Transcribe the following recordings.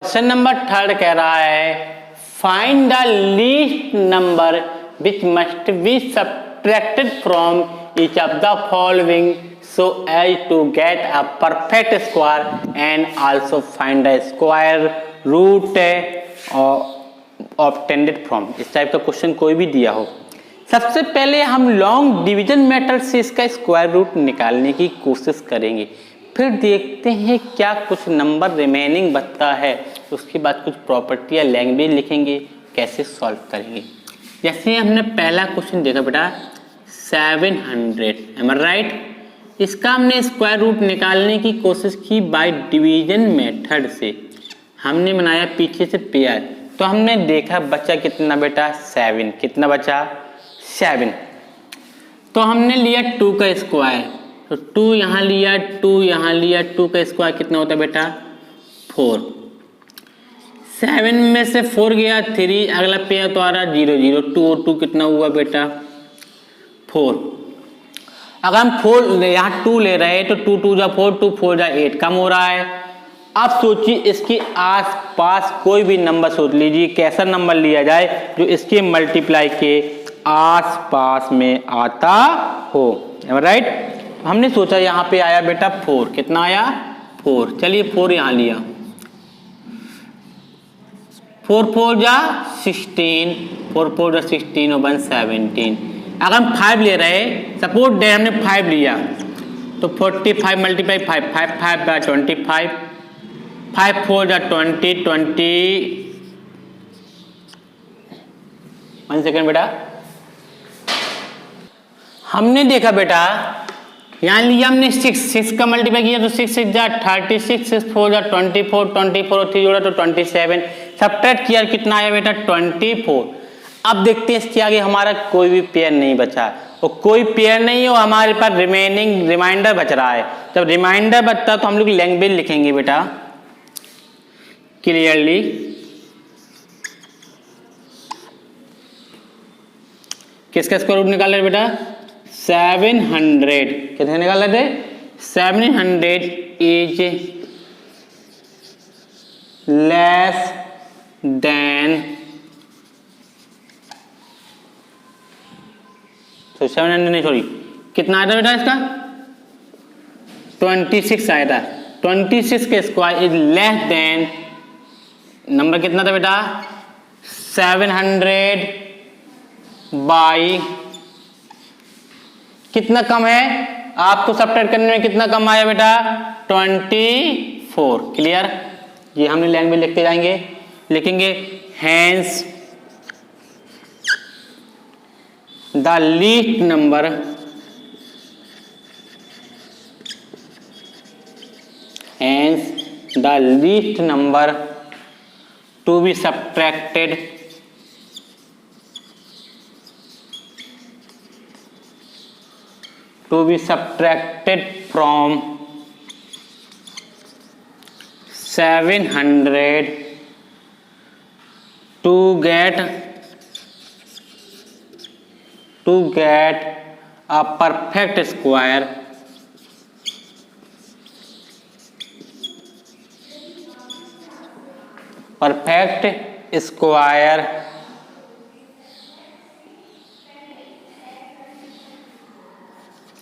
Question number 3 कह रहा है find the least number which must be subtracted from each of the following so as to get a perfect square and also find the square root obtained from. इस type का question कोई भी दिया हो, सबसे पहले हम लॉन्ग डिवीजन मेथड से इसका स्क्वायर रूट निकालने की कोशिश करेंगे, फिर देखते हैं क्या कुछ नंबर रिमेनिंग बचता है, उसके बाद कुछ प्रॉपर्टी या लैंग्वेज लिखेंगे, कैसे सॉल्व करेंगे। जैसे हमने पहला क्वेश्चन देखा बेटा 700, एम आई राइट। इसका हमने स्क्वायर रूट निकालने की कोशिश की बाय डिवीजन मेथड से। हमने बनाया पीछे से पेयर, तो हमने देखा बचा कितना बेटा 7, कितना बचा 7। तो हमने लिया 2 का स्क्वायर, तो 2 यहाँ लिया, 2 यहाँ लिया, 2 का स्क्वायर कितना होता है बेटा 4। 7 में से 4 गया 3, अगला पेयर तो आ रहा 0 0, 2 और 2 कितना हुआ बेटा 4। अगर हम 4 यहाँ 2 ले रहे हैं तो 2 2 जा 4, 2 4 जा 8, कम हो रहा है। अब सोचिए इसके आसपास कोई भी नंबर सोच लीजिए, कैसा नंबर लिया जाए जो इसके मल्टीप्लाई के आसपास में आता हो, राइट। हमने सोचा यहाँ पे आया बेटा 4, कितना आया 4, चलिए 4 यहाँ लिया, 4 4 जा 16, 4 4 जा 16 और 1 17। अगर हम 5 ले रहे, सपोज डे हमने 5 लिया तो 45 मल्टीप्लाई 5 5 5 बाय 25, 5 4 जा 20 20। 1 सेकेंड बेटा, हमने देखा बेटा यहाँ लिया हमने 6 का मल्टीप्लाई किया तो 6 6 जा 36, 6 4 जा 24, 24 और 3 जोड़ा तो 27। सब्ट्रैक्ट किया कितना आया बेटा 24। अब देखते हैं इसके आगे हमारा कोई भी पेयर नहीं बचा, और कोई पेयर नहीं हो, हमारे पास रिमेनिंग रिमाइंडर बच रहा है। जब रिमाइंडर बचता है तो हम लोग लैंग्वेज लिखेंगे बेटा क्लियरली। किसका स्क्वायर रूट निकाल रहे बेटा 700, कितने निकाल रहे थे 700 इज लेस देन, तो 700 नहीं सॉरी कितना आया था बेटा इसका 26 आया था। 26 के square is less then, number कितना था बेटा 700 बाई कितना कम है, आपको सब्ट्रैक्ट करने में कितना कम आया बेटा 24। क्लियर, ये हमने लैंग्वेज लिखते जाएंगे, लिखेंगे hence the least number hence the least number to be subtracted from 700 to get a perfect square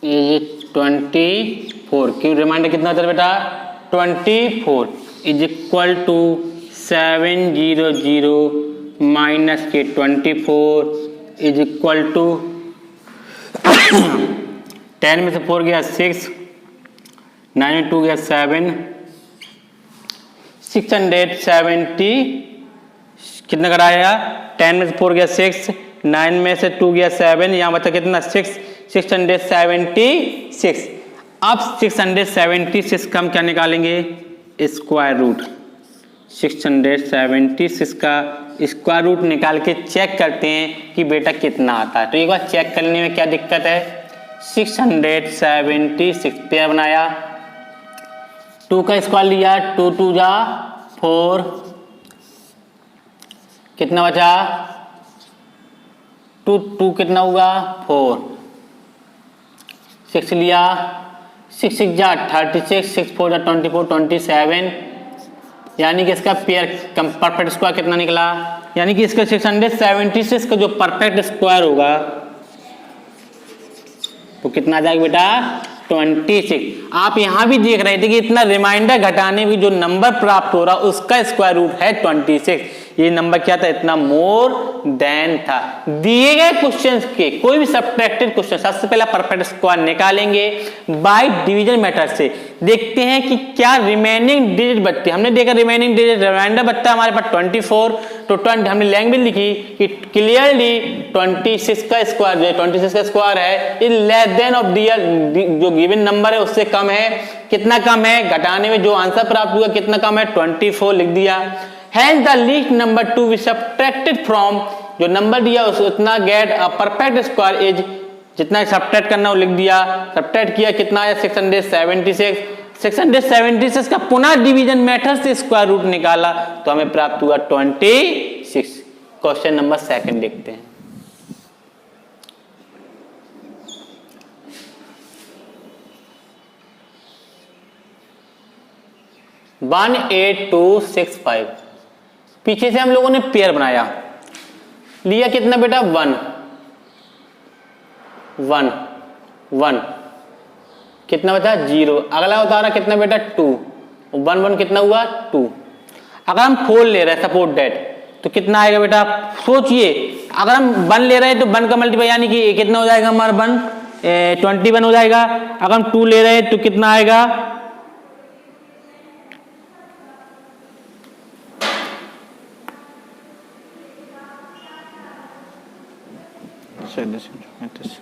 is 24। क्यों रिमाइंडर कितना होता है बेटा 24 इज इक्वल टू 700 माइनस के 24 इज इक्वल टू 10 में से 4 गया 6, 9 में 2 गया 7, 670 कितना कराया 10 में से 4 गया 6, 9 में से 2 गया 7, यहाँ बचा कितना 676। अब 676 का हम क्या निकालेंगे स्क्वायर रूट। 676 का स्क्वायर रूट निकाल के चेक करते हैं कि बेटा कितना आता है। तो एक बार चेक करने में क्या दिक्कत है 676 पेयर बनाया, 2 का स्क्वायर लिया, 2 2 जा 4, कितना बचा 2 2 कितना हुआ 4, 6 लिया, 6 6 जा 36, 6 4 जा 24, 27, यानी कि इसका पेयर परफेक्ट स्क्वायर कितना निकला, यानी कि इसका 676 का जो परफेक्ट स्क्वायर होगा तो कितना आ जाएगा बेटा 26। आप यहां भी देख रहे थे कि इतना रिमाइंडर घटाने में जो नंबर प्राप्त हो रहा उसका स्क्वायर रूट है 26। ये नंबर क्या था, इतना मोर देन था। दिए गए क्वेश्चंस के कोई भी सब्ट्रैक्टेड क्वेश्चन सबसे पहला परफेक्ट स्क्वायर निकालेंगे बाय डिवीजन मेथड से। देखते हैं कि क्या रिमेनिंग डिजिट बचते। हमने देखा रिमेनिंग डिजिट रिमाइंडर बचता है हमारे पास 24, तो 20 हमने लैंग्वेज लिखी कि क्लियरली 26 का स्क्वायर जो 26 का स्क्वायर है is less than of their जो गिवन नंबर है उससे कम है। कितना कम है, घटाने में जो आंसर प्राप्त हुआ कितना कम है 24 लिख दिया। Hence the least number to be subtracted from जो नंबर दिया उतना gate a perfect square is, जितना सब्ट्रैक्ट करना वो लिख दिया। सब्ट्रैक्ट किया कितना है 676। 676 का पुनः डिवीजन मेथड से स्क्वायर रूट निकाला तो हमें प्राप्त हुआ 26। क्वेश्चन नंबर सेकंड देखते हैं। वन 8 2 6 5 पीछे से हम लोगों ने पेयर बनाया, लिया कितना बेटा 1 1 1, कितना बचा 0। अगला उतारा कितना बेटा 2, 1 1 कितना हुआ 2। अगर हम 4 ले रहे हैं सपोर्ट दैट तो कितना आएगा बेटा, सोचिए अगर हम 1 ले रहे हैं तो 1 का मल्टीप्लाई यानी कि कितना हो जाएगा हमारा 21 हो जाएगा। अगर हम 2 ले रहे हैं तो कितना आएगा 37।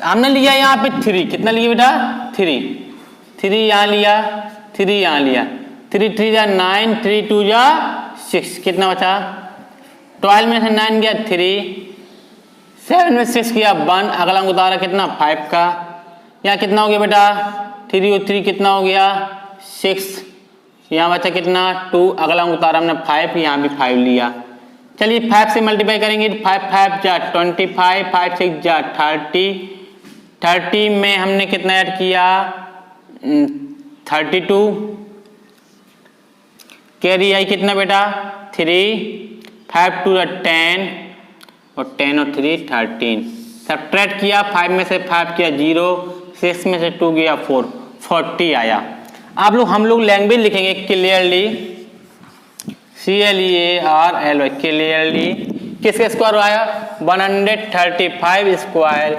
हमने लिया यहाँ पे 3, कितना लिया बेटा 3 यहाँ लिया, 3 यहाँ लिया, 3 3 जा 9, 3 2 जा 6, कितना बचा 12 में से 9 गया 3, 7 में 6 किया 1, अगला उतारा कितना 5 का, यहाँ कितना हो गया बेटा 3 और 3 कितना हो गया 6, यहाँ बचा कितना 2, अगला उतारा हमने 5, यहाँ भी 5 लिया। चलिए 5 से मल्टीप्लाई करेंगे 5 5 जा 25, 5 6 जा 30, 30 में हमने कितना ऐड किया 32, कैरी आई कितना बेटा 3, 5 2 10 और 10 और 3 13। सब्ट्रैक्ट किया 5 में से 5 किया 0, 6 में से 2 गया 4, 40 आया। आप लोग हम लोग लैंग्वेज लिखेंगे क्लियरली CLEARLY क्लियरली किसका स्क्वायर आया 135 स्क्वायर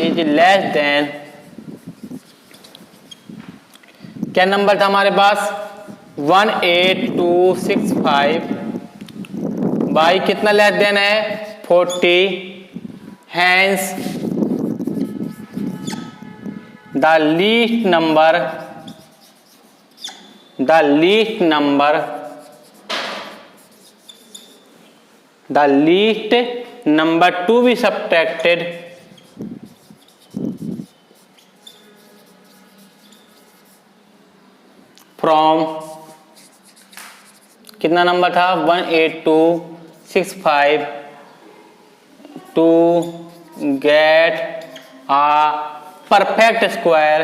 इज लेस देन, क्या नंबर था हमारे पास 18265 बाई कितना लेस देन है 40। Hence the least number to be subtracted from कितना नंबर था 18265 to get a perfect square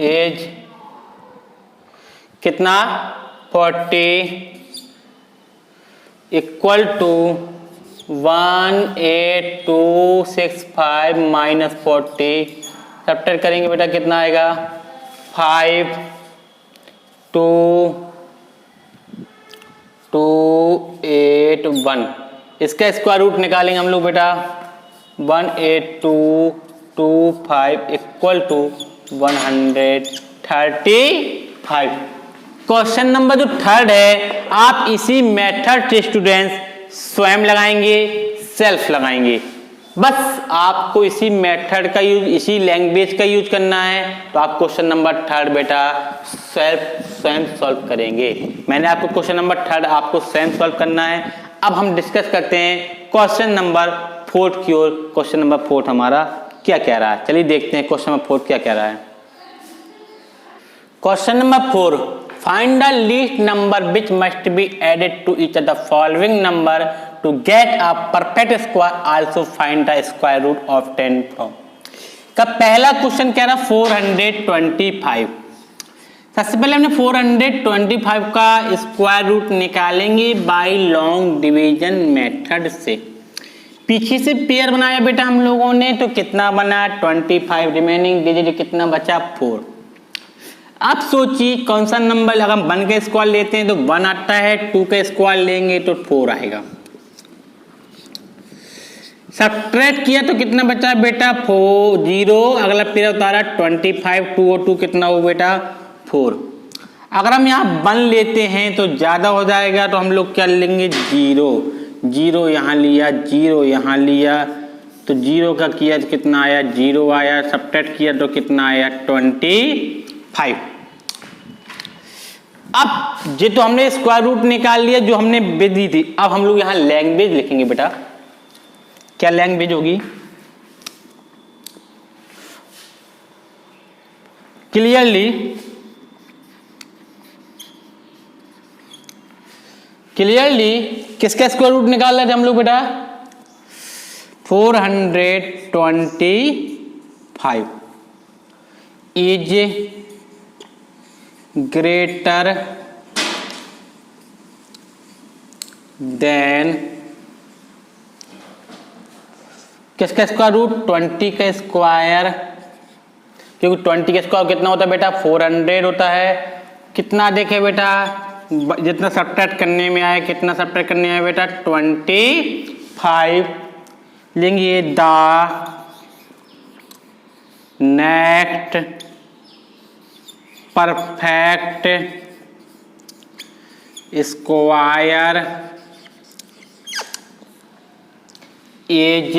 is कितना 40 इक्वल टू 18265 माइनस 40, सब्ट्रैक्ट करेंगे बेटा कितना आएगा 5 2 2 8 1। इसका स्क्वायर रूट निकालेंगे हम लोग बेटा 18225 इक्वल टू 135। क्वेश्चन नंबर जो थर्ड है आप इसी मेथड स्टूडेंट्स स्वयं लगाएंगे, सेल्फ लगाएंगे। बस आपको इसी मेथड का यूज, इसी लैंग्वेज का यूज करना है। तो आप क्वेश्चन नंबर थर्ड बेटा स्वयं सॉल्व करेंगे। मैंने आपको क्वेश्चन नंबर थर्ड आपको स्वयं सॉल्व करना है। अब हम डिस्कस करते हैं क्वेश्चन नंबर फोर्थ की ओर। क्वेश्चन नंबर फोर्थ हमारा क्या कह रहा है, चलिए देखते हैं क्वेश्चन नंबर फोर्थ क्या कह रहा है। Question number 4, find the least number which must be added to each of the following number to get a perfect square, also find the square root of 10 from। का पहला question कह रहा 425। सबसे पहले हमने 425 का स्क्वायर रूट निकालेंगे bye long division method से। पीछे से पेयर बनाया बेटा हम लोगों ने, तो कितना बना 25, रिमेनिंग डिजिट कितना बचा 4। अब सोचिए कौन सा नंबर, अगर हम 1 का स्क्वायर लेते हैं तो 1 आता है, 2 का स्क्वायर लेंगे तो 4 आएगा। सब्ट्रैक्ट किया तो कितना बचा बेटा 4, 0, अगला पेयर उतारा 25, 2 और 2 कितना हो बेटा 4। अगर हम यहाँ 1 लेते हैं तो ज्यादा हो जाएगा, तो हम लोग क्या लेंगे 0, 0 यहाँ लिया, 0 यहाँ लिया, तो 0 का किया तो कितना आया 0 आया, सब्ट्रैक्ट किया तो कितना आया 25। अब ये तो हमने स्क्वायर रूट निकाल लिया जो हमने विधि थी। अब हम लोग यहाँ लैंग्वेज लिखेंगे बेटा। क्या लैंग्वेज होगी? क्लियरली किसका स्क्वायर रूट निकाल रहे थे हम लोग बेटा 425 इज ग्रेटर देन किसका स्क्वायर रूट 20 का स्क्वायर, क्योंकि 20 का स्क्वायर कितना होता है बेटा 400 होता है। कितना देखे बेटा जितना सब्ट्रैक्ट करने में आया, कितना सब्ट्रैक्ट करने आया बेटा 25 लेंगे। The next perfect square is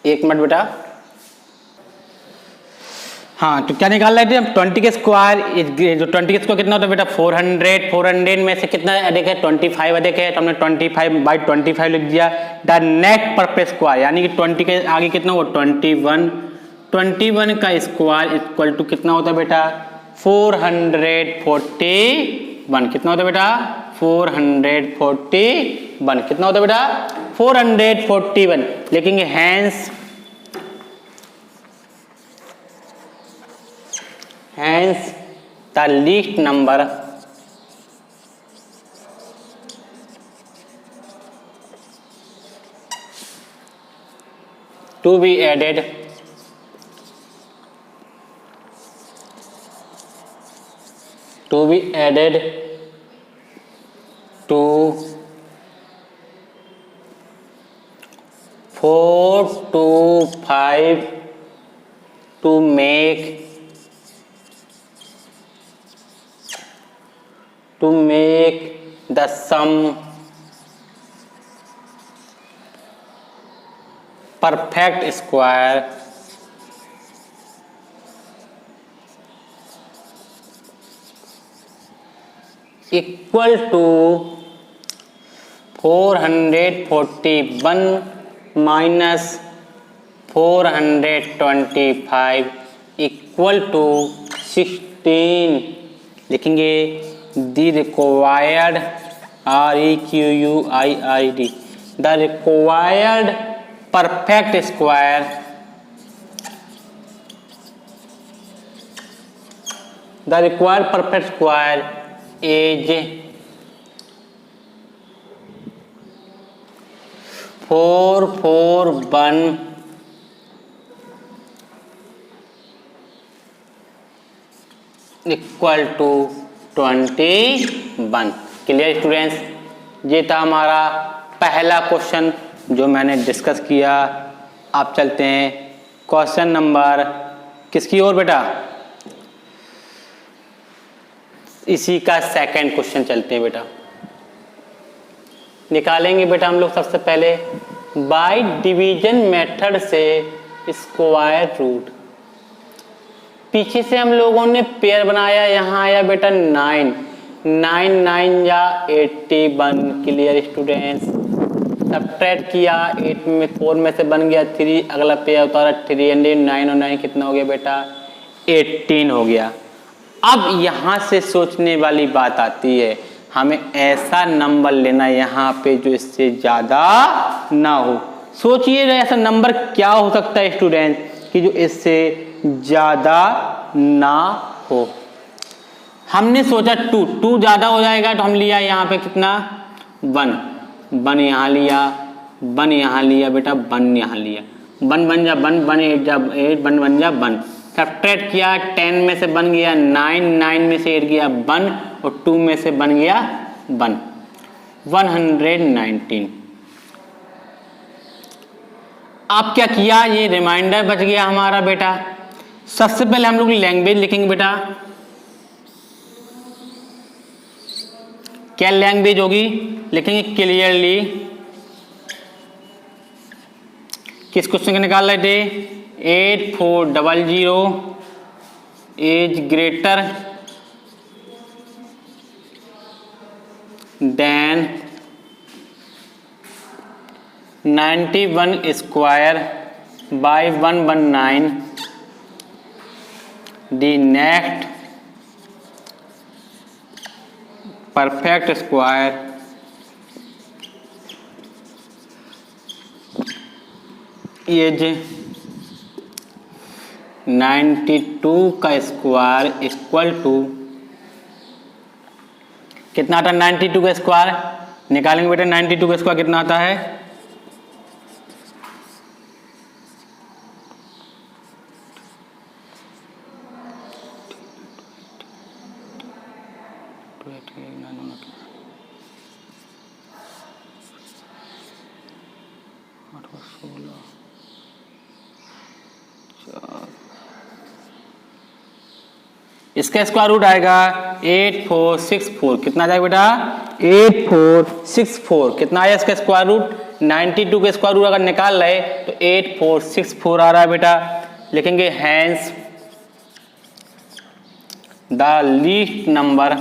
एक मिनट बेटा। हाँ तो क्या निकाल रहे थे हम 20 के स्क्वायर, जो 20 के स्क्वायर कितना होता है बेटा 400 में से कितना अधिक है 25 अधिक है, तो हमने 25 बाई 25 लिख दिया। द नेक्स्ट परफेक्ट स्क्वायर यानी कि 20 के आगे कितना हुआ 21 का स्क्वायर इक्वल टू कितना होता है बेटा 441। कितना होता है बेटा 441। कितना होता है बेटा 441। लिखेंगे hence the least number to be added to 4 to 5 to make the sum perfect square equal to 441 minus 425 equal to 16। लिखेंगे the required required the required perfect square is 441 equal to 21। Clear students, ये था हमारा पहला question जो मैंने discuss किया। आप चलते हैं क्वेश्चन नंबर किसकी ओर बेटा, इसी का सेकंड क्वेश्चन चलते हैं बेटा। निकालेंगे बेटा हम लोग सबसे पहले बाय डिवीजन मेथड से स्क्वायर रूट। पीछे से हम लोगों ने पेयर बनाया, यहाँ आया बेटा 9 9 9 या 81। क्लियर स्टूडेंट्स, सब्ट्रैक्ट किया, 8 में 4 में से बन गया 3, अगला पे उतारा 309 और 9 कितना हो गया बेटा 18 हो गया। अब यहाँ से सोचने वाली बात आती है, हमें ऐसा नंबर लेना यहाँ पे जो इससे ज़्यादा ना हो। सोचिए ऐसा नंबर क्या हो सकता है स्टूडेंट कि जो इससे ज़्यादा ना हो। हमने सोचा 2 ज़्यादा हो जाएगा तो हम लिया यहाँ पे कितना 1 यहाँ लिया, 1 यहाँ लिया बेटा, 1 यहाँ लिया, 1 बन जा 1, 1 8 जा 8, 1 बन जा 1। सब्ट्रैक्ट किया, 10 में से बन गया 9, 9 में से 8 गया 1 और 2 में से बन गया 1, 119। अब क्या किया, ये रिमाइंडर बच गया हमारा बेटा। सबसे पहले हम लोग लैंग्वेज लिखेंगे बेटा। क्या लैंग्वेज होगी, लिखेंगे क्लियरली। किस क्वेश्चन का निकाल रहे थे, 8400 is greater then 91 square by 119, the next perfect square is 92 का स्क्वायर इक्वल टू कितना आता है 92 का स्क्वायर निकालेंगे बेटा। 92 का स्क्वायर कितना आता है, इसका स्क्वायर रूट आएगा 8464। कितना आ जाएगा बेटा 8464। कितना आया इसका स्क्वायर रूट, 92 का स्क्वायर रूट अगर निकाल रहे तो 8464 आ रहा है बेटा। लिखेंगे hence the least number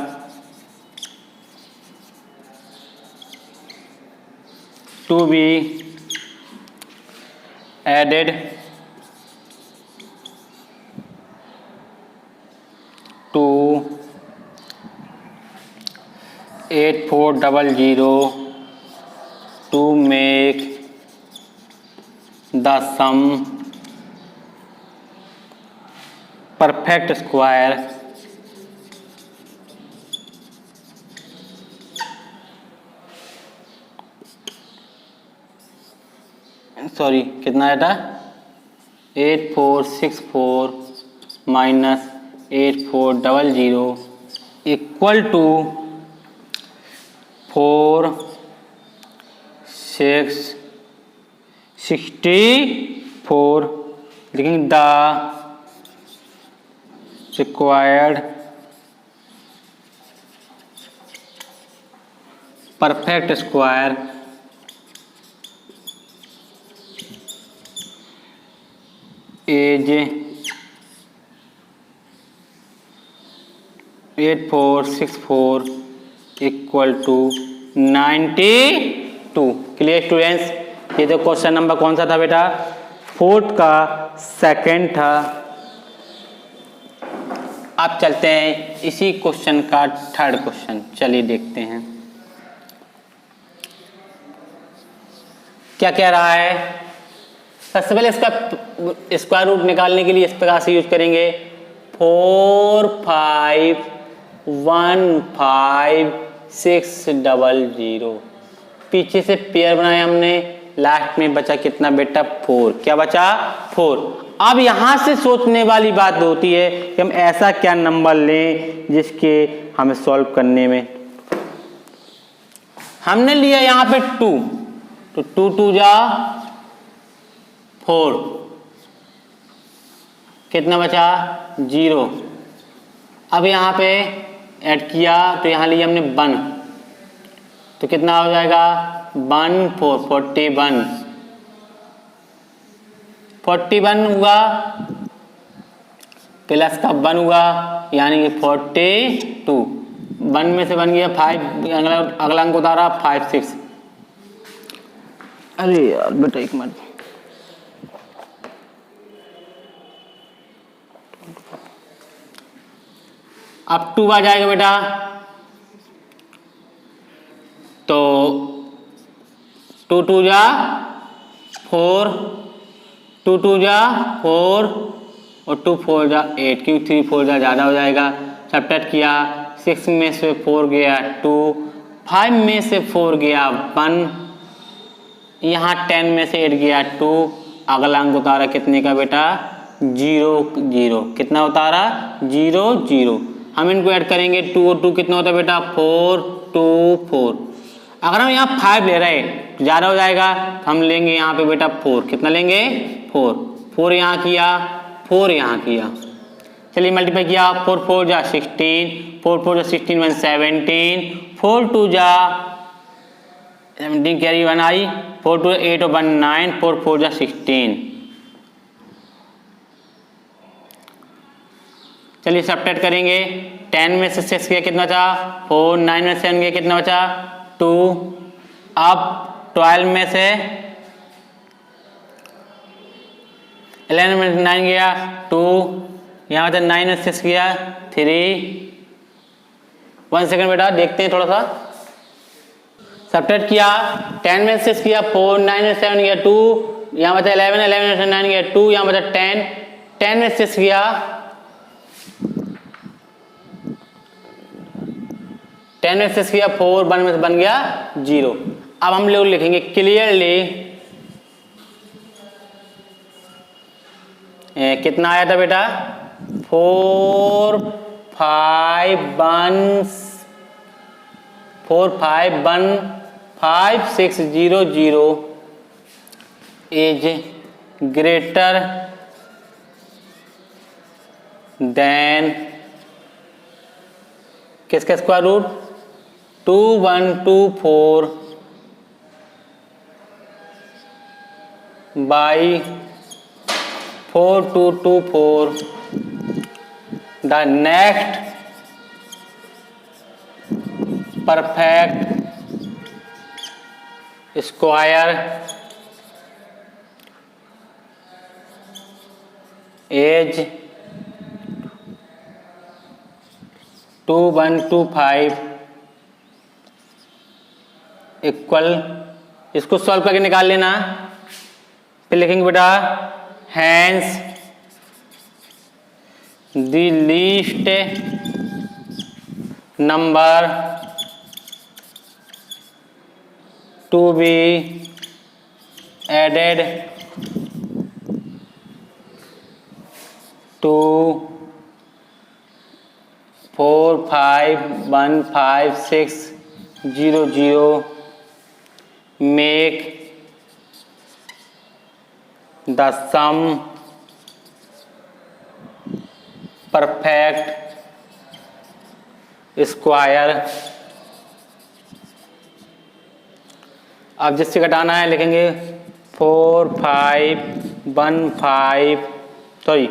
to be added to 8400 to make the sum perfect square sorry कितना आया था 8464 माइनस 8400 इक्वल टू 4664। लेकिन the required perfect square is 8464 equal to 92। Clear students, ये तो क्वेश्चन नंबर कौन सा था बेटा, 4th का सेकंड था। अब चलते हैं इसी क्वेश्चन का थर्ड क्वेश्चन, चलिए देखते हैं क्या कह रहा है। सबसे पहले इसका स्क्वायर रूट निकालने के लिए इस प्रकार से यूज करेंगे 4515600। पीछे से पेयर बनाया हमने, लास्ट में बचा कितना बेटा 4। क्या बचा 4। अब यहां से सोचने वाली बात होती है कि हम ऐसा क्या नंबर लें जिसके हमें सॉल्व करने में, हमने लिया यहां पे 2 तो 2 2 जा 4, कितना बचा 0। अब यहाँ पे ऐड किया तो यहाँ लिया हमने 1 तो कितना हो जाएगा 1 4 41 हुआ प्लस का 1 हुआ यानी कि 42। 1 में से बन गया 5, अगला अंक उतारा 5 6। अरे यार बेटा एक मिनट, अब 2 आ जाएगा बेटा, तो 2 2 जा 4, 2 2 जा 4 और 2 4 जा 8, क्योंकि 3 4 जा ज़्यादा हो जाएगा। सब्ट्रैक्ट किया, 6 में से 4 गया 2, 5 में से 4 गया 1, यहाँ 10 में से 8 गया 2, अगला अंक उतारा कितने का बेटा 0 0, कितना उतारा 0 0। हम इनको ऐड करेंगे 2 और 2 कितना होता है बेटा 4 2 4। अगर हम यहाँ 5 ले रहे हैं ज़्यादा हो जाएगा, तो हम लेंगे यहाँ पे बेटा 4, कितना लेंगे 4 4 यहाँ किया 4 यहाँ किया, चलिए मल्टीप्लाई किया, 4 4 जा 16, 4 4 जा 16 1 17, 4 2 जा 17 कैरी 1 आई, 4 2 8 और 1 9, 4 4 जा 16। चलिए सब्ट्रैक्ट करेंगे, 10 में से 6 गया कितना बचा 4, 9 में से 7 गया कितना बचा 2, अब 12 में से 11 में 9 गया 2, यहाँ बचा 9 में 6 गया 3। 1 सेकंड बेटा देखते हैं थोड़ा सा, सब्ट्रैक्ट किया, 10 में 6 किया 4, 9 में 7 गया 2, यहाँ बचा 11 11 में 9 गया 2, यहाँ बचा 10 10 में 6 गया 10 में 6 किया 4, 1 में से बन गया 0। अब हम लोग लिखेंगे क्लियरली, कितना आया था बेटा 4 5 1 5 6 0 0 इज ग्रेटर देन किसका square root 2 1 2 4 by 4 2 2 4। The next perfect square is 2 1 2 5 equal, इसको सॉल्व करके निकाल लेना, फिर लिखेंगे बेटा hence the least number to be added to 4 5 1 5 6 0 0 make the sum perfect square. अब जिससे घटाना है लिखेंगे 4 5 1 5 सॉरी,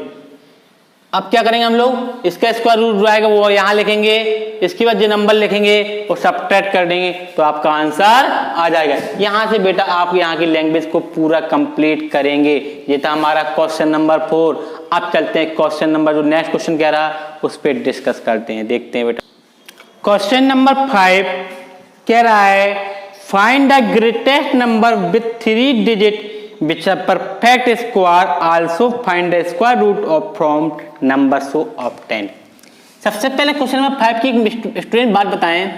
अब क्या करेंगे हम लोग, इसका स्क्वायर रूट जो आएगा वो यहाँ लिखेंगे, इसके बाद जो नंबर लिखेंगे वो सब्ट्रैक्ट कर देंगे तो आपका आंसर आ जाएगा। यहाँ से बेटा आप यहाँ की लैंग्वेज को पूरा कंप्लीट करेंगे। ये था हमारा क्वेश्चन नंबर 4। अब चलते हैं क्वेश्चन नंबर, जो नेक्स्ट क्वेश्चन क्या रहा उस पर डिस्कस करते हैं, देखते हैं बेटा। क्वेश्चन नंबर 5 कह रहा है find the greatest number with 3 digit which are perfect square, also find the square root of from number so obtained। सबसे पहले क्वेश्चन नंबर 5 की एक स्टूडेंट बात बताएं,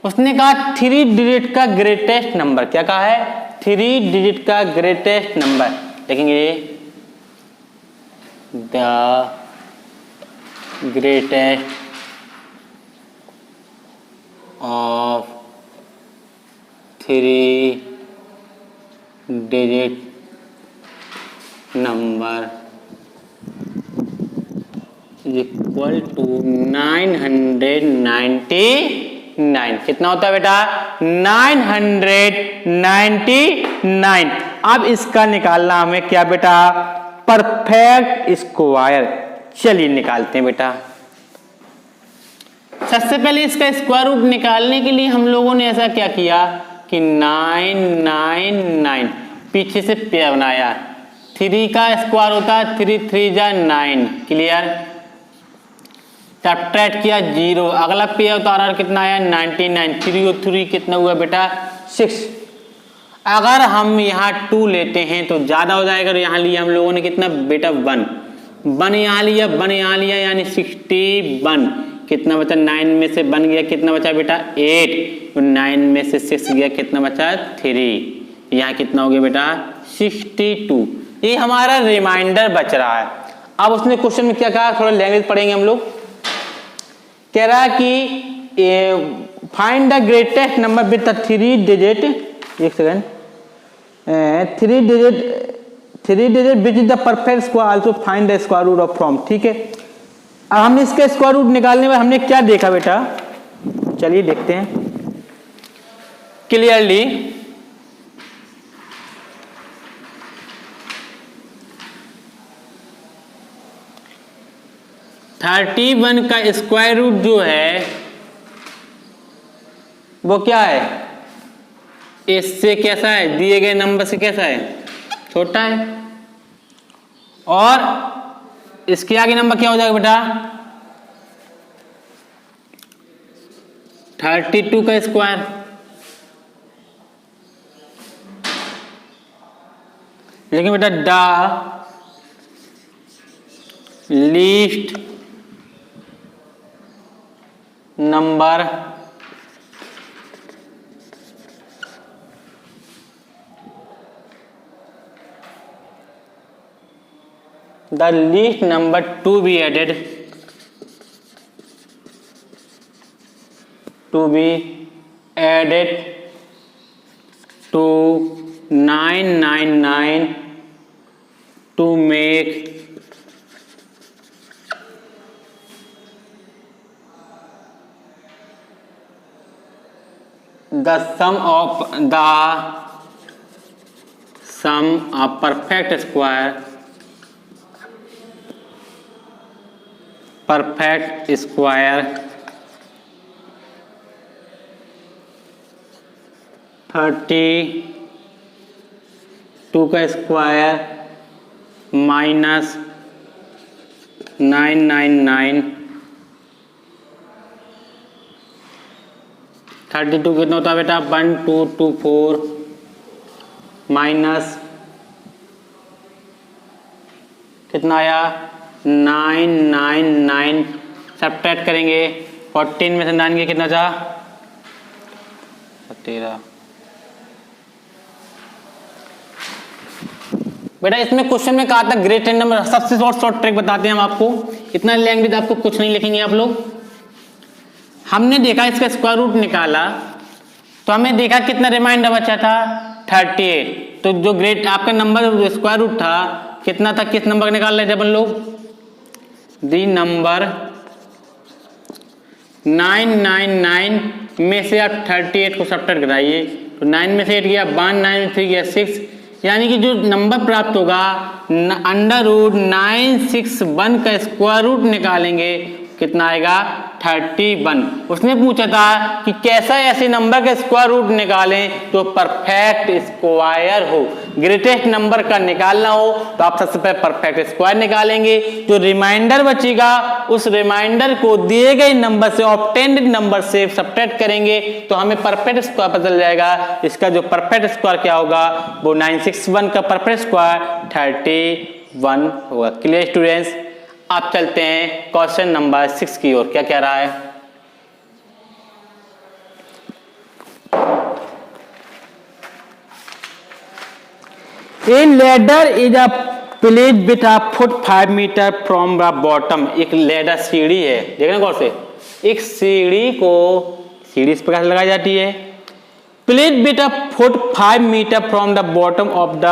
उसने कहा 3 डिजिट का ग्रेटेस्ट नंबर, क्या कहा है 3 डिजिट का ग्रेटेस्ट नंबर, देखेंगे the greatest of 3 digit number is equal to 999। कितना होता है बेटा 999। अब इसका निकालना हमें क्या बेटा परफेक्ट स्क्वायर। चलिए निकालते हैं बेटा। सबसे पहले इसका स्क्वायर रूट निकालने के लिए हम लोगों ने ऐसा क्या किया कि 999 पीछे से पेयर बनाया, 3 का स्क्वायर होता है 3 3 जा 9, क्लियर। सब्ट्रैक्ट किया 0, अगला पेयर उतारा कितना आया 99, 3 और 3 कितना हुआ बेटा 6। अगर हम यहाँ 2 लेते हैं तो ज़्यादा हो जाएगा, तो यहाँ लिया हम लोगों ने कितना बेटा 1 यहाँ लिया, 1 यहाँ लिया, यानी 61। कितना बचा 9 में से 1 गया, कितना बचा बेटा 8, 9 में से 6 गया, कितना बचा 3, यहाँ कितना हो गया बेटा 62। ये हमारा रिमाइंडर बच रहा है। अब उसने क्वेश्चन में क्या कहा, थोड़ा लैंग्वेज पढ़ेंगे हम लोग। कह रहा है कि find the greatest number with the 3 digit, एक second, 3 digit which is the perfect square, also find the square root of from. ठीक है, अब हमने इसका स्क्वायर रूट निकालने में हमने क्या देखा बेटा, चलिए देखते हैं क्लियरली। थर्टी 31 का स्क्वायर रूट जो है वो क्या है, इससे कैसा है, दिए गए नंबर से कैसा है, छोटा है। और इसके आगे नंबर क्या हो जाएगा बेटा 32 का स्क्वायर, लेकिन बेटा the least number the least number to be added to 999 to make the sum of perfect square (32) का स्क्वायर माइनस 999, 32 कितना होता है बेटा 1224 माइनस कितना आया 999, सब्ट्रैक्ट करेंगे 14 में से 9 के कितना जा 13। बेटा इसमें क्वेश्चन में कहा था ग्रेटेस्ट नंबर, सबसे शॉर्ट ट्रिक बताते हैं हम आपको, इतना लैंग्वेज आपको कुछ नहीं लिखेंगे आप लोग। हमने देखा इसका स्क्वायर रूट निकाला तो हमें देखा कितना रिमाइंडर बचा था 38, तो जो ग्रेट आपका नंबर स्क्वायर रूट था कितना था, किस नंबर का निकाल रहे थे अपन लोग, दी नंबर 999 में से आप 38 को सब्ट्रैक्ट कराइए, तो 9 में से 8 गया 1, 9 में 3 गया 6, यानी कि जो नंबर प्राप्त होगा अंडर रूट 961 का स्क्वायर रूट निकालेंगे कितना आएगा 31। उसने पूछा था कि कैसा ऐसे नंबर का स्क्वायर रूट निकालें तो परफेक्ट स्क्वायर हो, ग्रेटेस्ट नंबर का निकालना हो तो आप सबसे पहले परफेक्ट स्क्वायर निकालेंगे, जो रिमाइंडर बचेगा उस रिमाइंडर को दिए गए नंबर से ऑब्टेन्ड नंबर से सब्ट्रैक्ट करेंगे तो हमें परफेक्ट स्क्वायर पता चल जाएगा। इसका जो परफेक्ट स्क्वायर क्या होगा वो 961 का परफेक्ट स्क्वायर 31 होगा। क्लियर स्टूडेंट्स, आप चलते हैं क्वेश्चन नंबर 6 की ओर। क्या कह रहा है, a ladder is a place with a foot 5 metre from the bottom. एक लेडर सीढ़ी है, देखना गौर से, एक सीढ़ी इस प्रकार से लगाई जाती है, place with a foot 5 metre from the bottom of the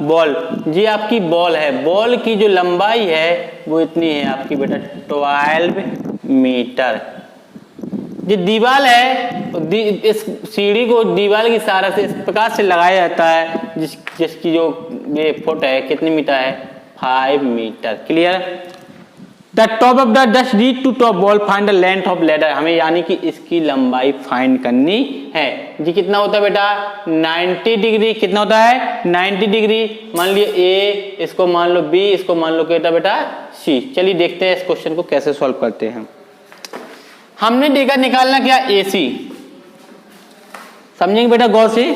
ball. ये आपकी बॉल है, बॉल की जो लंबाई है वो इतनी है आपकी बेटा 12 मीटर। जो दीवार है इस सीढ़ी को दीवार की सहारा से इस प्रकार से लगाया जाता है जिसकी जो ये फुट है कितनी मीटर है 5 metre. Clear, the top of the dust reed to top ball find the length of ladder, हमें यानी कि इसकी लंबाई फाइंड करनी है। जी कितना होता है बेटा 90 डिग्री, कितना होता है 90 डिग्री। मान लिया ए, इसको मान लो बी, इसको मान लो क्या बेटा सी। चलिए देखते हैं इस क्वेश्चन को कैसे सॉल्व करते हैं। हमने देखा निकालना क्या ए सी, समझेंगे बेटा गौर से।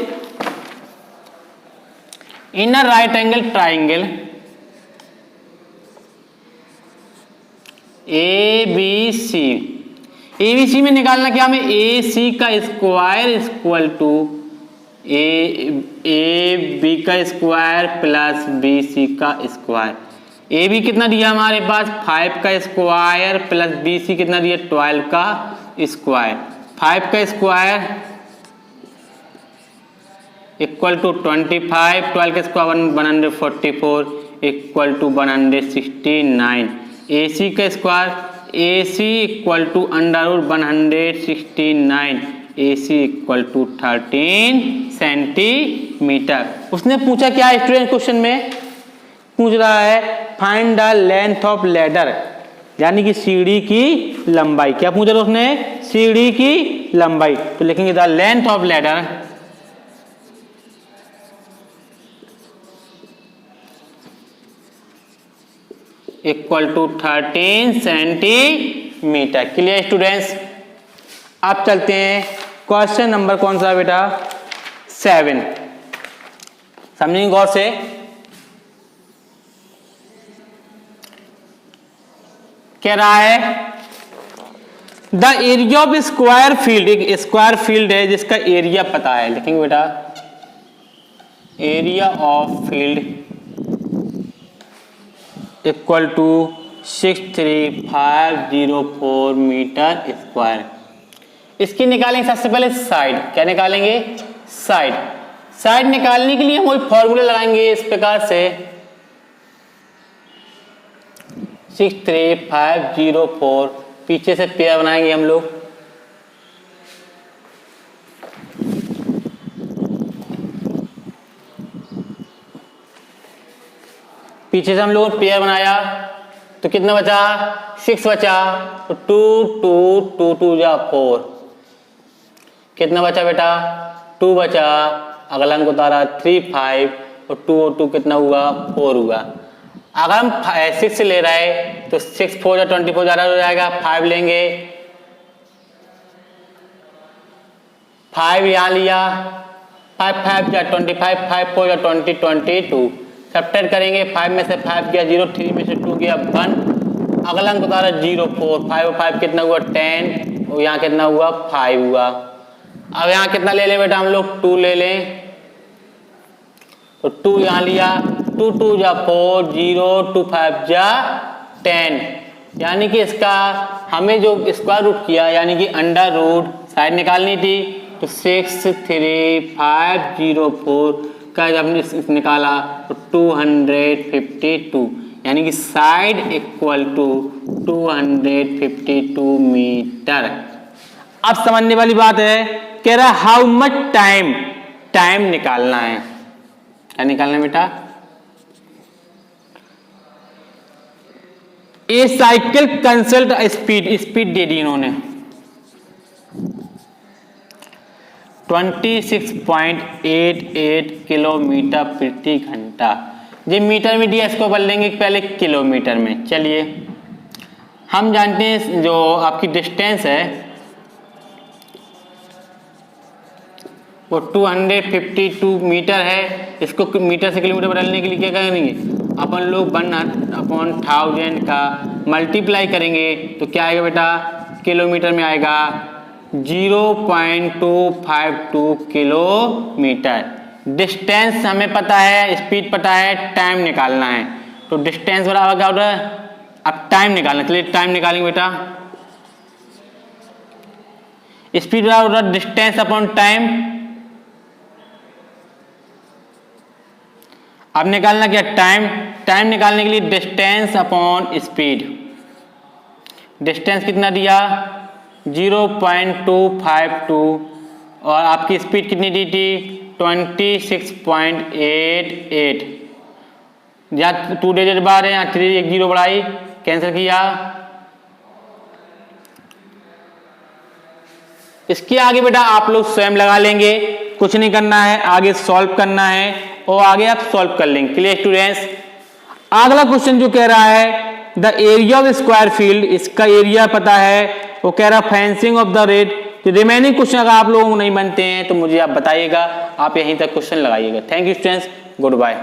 In a right angle triangle A B C, A B C में निकालना क्या हमें ए सी का square equal to A B का स्क्वायर प्लस बी सी का स्क्वायर। ए बी कितना दिया हमारे पास 5 का स्क्वायर प्लस बी सी कितना दिया 12 का स्क्वायर। 5 का स्क्वायर इक्वल टू 25, 12 का square 144 equal to 169। A C का square A C equal to under 169, A C equal to 13 centimetre. उसने पूछा क्या स्टूडेंट, क्वेश्चन में पूछ रहा है find the length of ladder, यानी कि सीढ़ी की लंबाई। क्या पूछा था उसने, सीढ़ी की लंबाई। तो लिखेंगे the length of ladder equal to 13 centimetre. Clear students. अब चलते हैं क्वेश्चन नंबर कौन सा बेटा 7, समझेंगे गौर से। कह रहा है the area of square field, एक स्क्वायर फील्ड है जिसका एरिया पता है। लिखेंगे बेटा area of field equal to 63504 metre square. इसकी निकालेंगे सबसे पहले साइड। क्या निकालेंगे, साइड। साइड निकालने के लिए हम वही फॉर्मूले लगाएंगे इस प्रकार से 63504, पीछे से पेयर बनाएंगे हम लोग। पीछे से हम लोगों ने पेयर बनाया तो कितना बचा 6 बचा, तो 2 2 2 2 जा 4, कितना बचा बेटा 2 बचा। अगला अंक उतारा 3 5 और 2 और 2 कितना हुआ 4 हुआ। अगर हम 6 ले रहे हैं तो 6 4 या 24 ज़्यादा हो जाएगा, 5 लेंगे, 5 यहाँ लिया, 5 5 या 25, 5 4 या 20 22, सब्ट्रैक्ट करेंगे। 5 में से 5 गया 0, 3 में से 2 गया 1, अगला अंक उतारा 0 4, 5 और 5 कितना हुआ 10 और यहाँ कितना हुआ 5 हुआ। अब यहाँ कितना ले लें बेटा हम लोग 2 ले लें, तो 2 यहाँ लिया, 2 2 जा 4 0 2 5 जा 10, यानी कि इसका हमें जो स्क्वायर रूट किया यानी कि अंडर रूट साइड निकालनी थी, तो 63504 का जब हमने निकाला तो 252, यानी कि साइड इक्वल टू 252 मीटर। अब समझने वाली बात है, कह रहा है हाउ मच टाइम, टाइम निकालना है। क्या निकालना है बेटा, ए साइकिल कंसल्ट स्पीड, स्पीड दे दी इन्होंने 26.88 किलोमीटर प्रति घंटा। ये मीटर में दिया, इसको बदल देंगे पहले किलोमीटर में। चलिए हम जानते हैं जो आपकी डिस्टेंस है वो 252 मीटर है। इसको मीटर से किलोमीटर बदलने के लिए क्या करेंगे, अपन लोग 1/1000 का मल्टीप्लाई करेंगे तो क्या आएगा बेटा, किलोमीटर में आएगा 0.252 किलोमीटर। डिस्टेंस हमें पता है, स्पीड पता है, टाइम निकालना है। तो डिस्टेंस बराबर क्या होता है, अब टाइम निकालना। चलिए टाइम निकालेंगे बेटा, स्पीड बराबर होता है डिस्टेंस अपॉन टाइम। अब निकालना क्या, टाइम। टाइम निकालने के लिए डिस्टेंस अपॉन स्पीड। डिस्टेंस कितना दिया 0.252 और आपकी स्पीड कितनी दी थी 26.88। यहाँ 2 डिजिट बार है, यहाँ 3 एक 0 बढ़ाई कैंसिल किया। इसके आगे बेटा आप लोग स्वयं लगा लेंगे, कुछ नहीं करना है, आगे सॉल्व करना है और आगे आप सॉल्व कर लेंगे। Clear students. अगला क्वेश्चन जो कह रहा है the area of square field, इसका एरिया पता है, वो कह रहा है फेंसिंग ऑफ द रेड। तो रिमेनिंग क्वेश्चन अगर आप लोगों को नहीं बनते हैं तो मुझे आप बताइएगा, आप यहीं तक क्वेश्चन लगाइएगा। Thank you students, good bye.